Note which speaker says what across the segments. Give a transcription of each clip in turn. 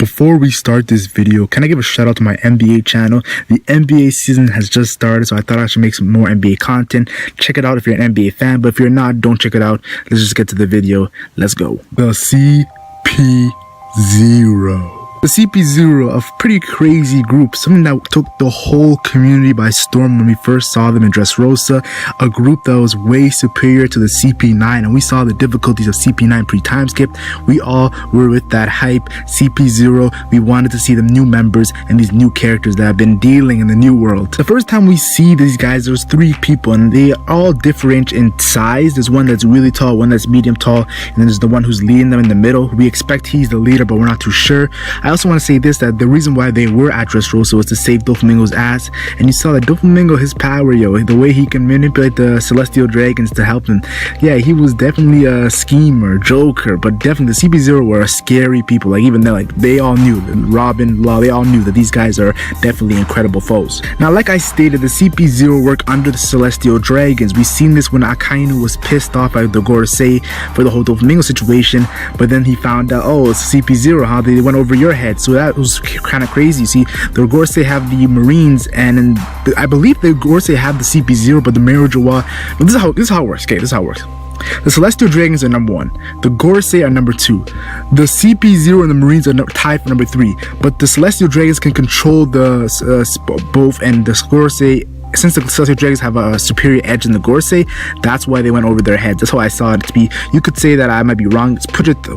Speaker 1: Before we start this video, can I give a shout out to my NBA channel? The NBA season has just started, so I thought I should make some more NBA content. Check it out if you're an NBA fan, but if you're not, don't check it out. Let's just get to the video. Let's go. The CP0. The CP0, a pretty crazy group, something that took the whole community by storm when we first saw them in Dressrosa, a group that was way superior to the CP9, and we saw the difficulties of CP9 pre-time skip. We all were with that hype. CP0, we wanted to see the new members and these new characters that have been dealing in the new world. The first time we see these guys, there's 3 people, and they all different in size. There's one that's really tall, one that's medium tall, and then there's the one who's leading them in the middle. We expect he's the leader, but we're not too sure. I also want to say this, that the reason why they were at Dressrosa was to save Doflamingo's ass, and you saw that Doflamingo, his power, the way he can manipulate the Celestial Dragons to help him. Yeah, he was definitely a schemer, joker, but definitely the CP0 were scary people. Like, even they all knew, Robin, Law, they all knew that these guys are definitely incredible foes. Now, like I stated, the CP0 work under the Celestial Dragons. We've seen this when Akainu was pissed off at the Gorosei for the whole Doflamingo situation, but then he found out, oh, it's CP0, how they went over your head. So that was kind of crazy. See, the Gorosei have the Marines, and I believe the Gorosei have the CP0, but the Marijoa. This is how it works. Okay, this is how it works. The Celestial Dragons are number 1. The Gorosei are number 2. The CP0 and the Marines are tied for number 3. But the Celestial Dragons can control the both, and the Gorosei, since the Celestial Dragons have a superior edge in the Gorosei, that's why they went over their heads. That's how I saw it to be. You could say that I might be wrong.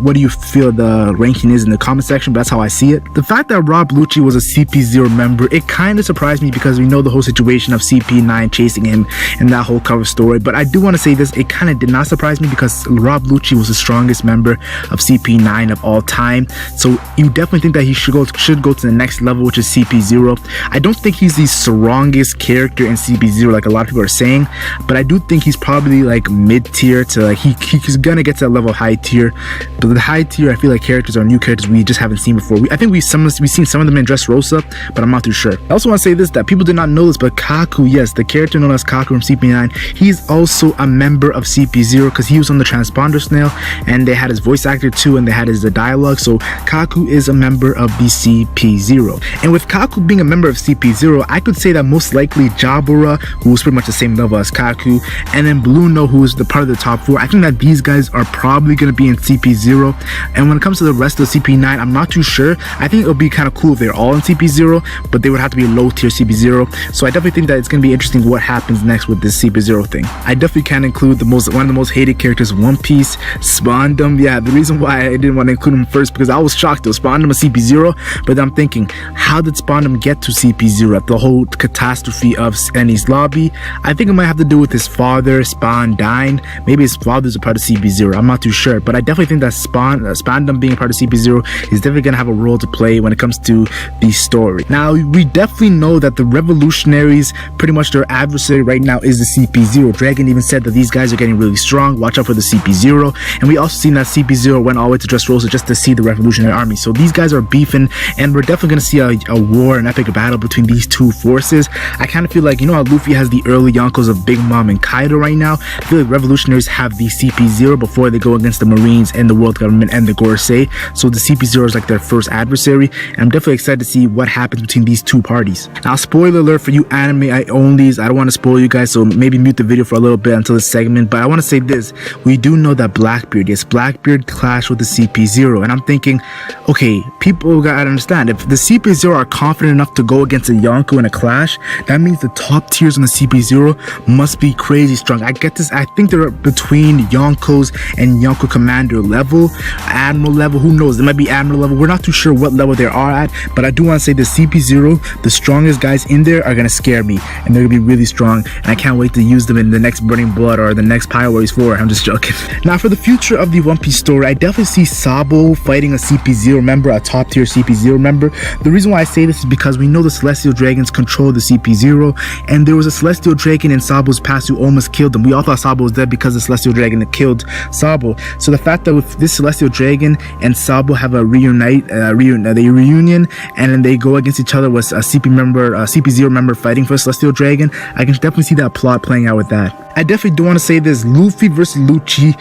Speaker 1: What do you feel the ranking is in the comment section, but that's how I see it. The fact that Rob Lucci was a CP0 member, it kind of surprised me because we know the whole situation of CP9 chasing him and that whole cover story. But I do want to say this, it kind of did not surprise me because Rob Lucci was the strongest member of CP9 of all time. So you definitely think that he should go to the next level, which is CP0. I don't think he's the strongest character in CP0 like a lot of people are saying, but I do think he's probably like mid-tier to like he's gonna get to that level of high tier. But the high tier, I feel like characters are new characters we just haven't seen before. I think we've seen some of them in Dressrosa, but I'm not too sure. I also want to say this, that people did not know this, but Kaku, yes, the character known as Kaku from CP9, he's also a member of CP0 because he was on the transponder snail, and they had his voice actor too, and they had his dialogue. So Kaku is a member of the CP0, and with Kaku being a member of CP0, I could say that most likely Jabura, who was pretty much the same level as Kaku, and then Bluno, who is the part of the top 4. I think that these guys are probably going to be in CP0. And when it comes to the rest of the CP9, I'm not too sure. I think it would be kind of cool if they're all in CP0, but they would have to be low tier CP0. So I definitely think that it's going to be interesting what happens next with this CP0 thing. I definitely can include one of the most hated characters in One Piece, Spandam. Yeah, the reason why I didn't want to include him first because I was shocked though. Spandam is CP0, but I'm thinking, how did Spandam get to CP0 after the whole catastrophe of Annie's lobby? I think it might have to do with his father, Spawn, dying. Maybe his father's a part of CP0. I'm not too sure, but I definitely think that Spandam being a part of CP0 is definitely going to have a role to play when it comes to the story. Now, we definitely know that the revolutionaries, pretty much their adversary right now is the CP0. Dragon even said that these guys are getting really strong. Watch out for the CP0. And we also seen that CP0 went all the way to Dressrosa just to see the revolutionary army. So these guys are beefing, and we're definitely going to see a war, an epic battle between these two forces. I kind of feel like, you know how Luffy has the early Yonkos of Big Mom and Kaido right now? I feel like revolutionaries have the CP0 before they go against the Marines and the world government and the Gorosei. So the CP0 is like their first adversary, and I'm definitely excited to see what happens between these two parties. Now, spoiler alert for you anime onlys, I don't want to spoil you guys, so maybe mute the video for a little bit until this segment, but I want to say this. We do know that Blackbeard clashed with the CP0, and I'm thinking, okay, people gotta understand, if the CP0 are confident enough to go against a Yonko in a clash, that means the top tiers on the CP0 must be crazy strong. I get this. I think they're between Yonkos and Yonko Commander level, Admiral level, who knows, they might be Admiral level. We're not too sure what level they are at, but I do want to say the CP0, the strongest guys in there are gonna scare me, and they're gonna be really strong, and I can't wait to use them in the next Burning Blood or the next Pyro Warriors 4. I'm just joking. Now, for the future of the One Piece story, I definitely see Sabo fighting a CP0 member, a top tier CP0 member. The reason why I say this is because we know the Celestial Dragons control the CP0, and there was a Celestial Dragon in Sabo's past who almost killed him. We all thought Sabo was dead because the Celestial Dragon had killed Sabo. So the fact that with this Celestial Dragon and Sabo have a reunion, and then they go against each other with a CP0 member fighting for a Celestial Dragon, I can definitely see that plot playing out with that. I definitely do want to say this, Luffy versus Lucci.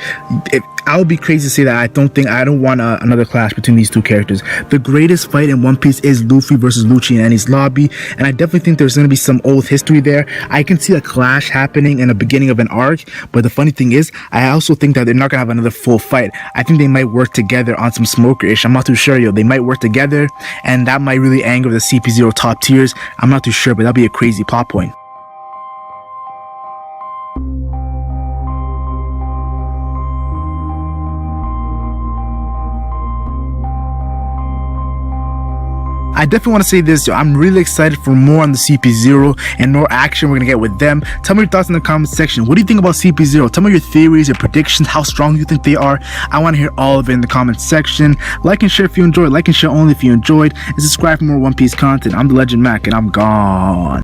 Speaker 1: I would be crazy to say that I don't want another clash between these two characters. The greatest fight in One Piece is Luffy versus Lucci in Enies Lobby, and I definitely think there's going to be some old history there. I can see a clash happening in the beginning of an arc, but the funny thing is, I also think that they're not going to have another full fight. I think they might work together on some smoker-ish. I'm not too sure, yo. They might work together, and that might really anger the CP0 top tiers. I'm not too sure, but that'd be a crazy plot point. I definitely want to say this, yo, I'm really excited for more on the CP0 and more action we're going to get with them. Tell me your thoughts in the comment section. What do you think about CP0? Tell me your theories, your predictions, how strong you think they are. I want to hear all of it in the comment section. Like and share if you enjoyed. Like and share only if you enjoyed. And subscribe for more One Piece content. I'm the Legend Mac, and I'm gone.